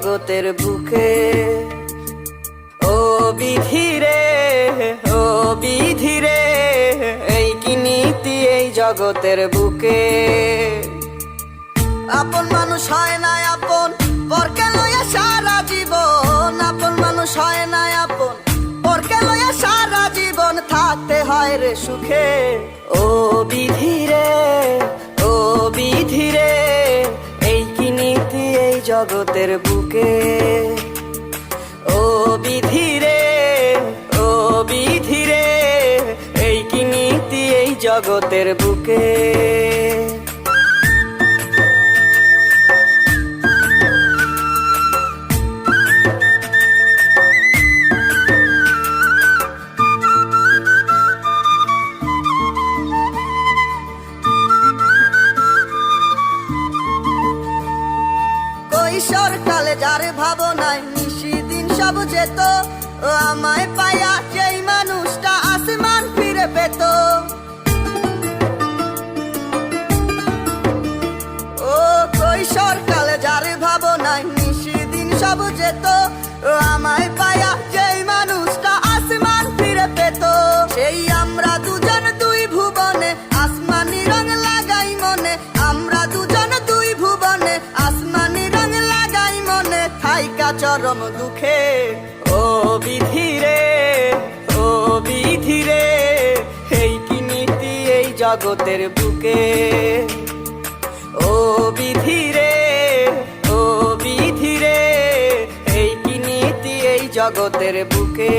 জগতের বুকে। ও বিধিরে, ও বিধিরে, এই কি নীতি এই জগতের বুকে। আপন মানুষ হয় না আপন, পরকে লইয়া সারা জীবন। আপন মানুষ হয় না আপন, পরকে লইয়া সারা জীবন। থাকতে হয় রে সুখে। ও বিধিরে, ও বিধিরে, এই কি নীতি এই জগতের বুকে। ও বিধিরে, ও বিধিরে, এই কি নীতি এই জগতের বুকে। কৈশোর কালে যার ভাবনায় নিশি দিন সব যেত, আমায় পায়া সেই মানুষটা আসমান ফিরে পেত। ও কৈশোর কালে যার ভাবনায় নিশি দিন সব যেত, আমায় পায়া সেই মানুষটা আসমান ফিরে পেত। সেই আমরা দুজন দুই ভুবনে, আসমানি রং লাগাই মনে। আমরা দুজন দুই ভুবনে, আসমানি রং লাগাই মনে। থাইকা চরম দুঃখে। ও বিধিরে, ও বিধিরে, এই কি নীতি এই জগতের বুকে। ও বিধিরে, ও বিধিরে, এই কি নীতি এই জগতের বুকে।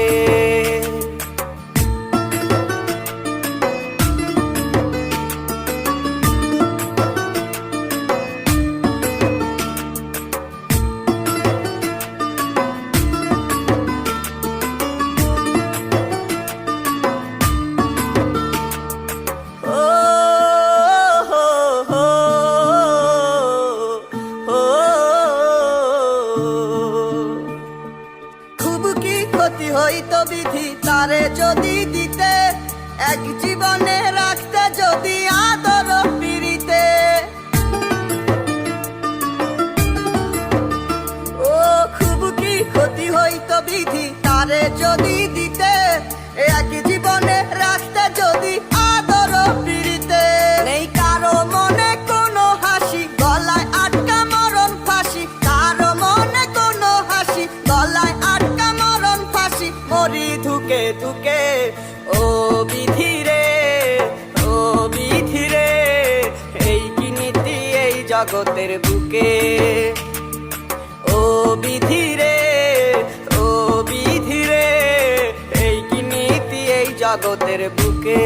ক্ষতি হইতো বিধি তারে যদি দিতে, এক জীবনে রাখতে যদি আদর পিরিতে। ও খুব কি ক্ষতি হইতো বিধি তারে যদি দিতে, এক জীবনে রাখতে যদি আদর পিরিতে। নেই কারো মনে কোনো হাসি, গলায় আটকা মরণ ফাঁসি। কারো মনে কোনো হাসি, গলায় আটকা মরণ ফাঁসি। মরি ধুকে ধুকে। ও বিধিরে, ও বিধিরে, এই কি নীতি এই জগতের বুকে। ও বিধিরে, ও বিধিরে, এই কি নীতি এই জগতের বুকে।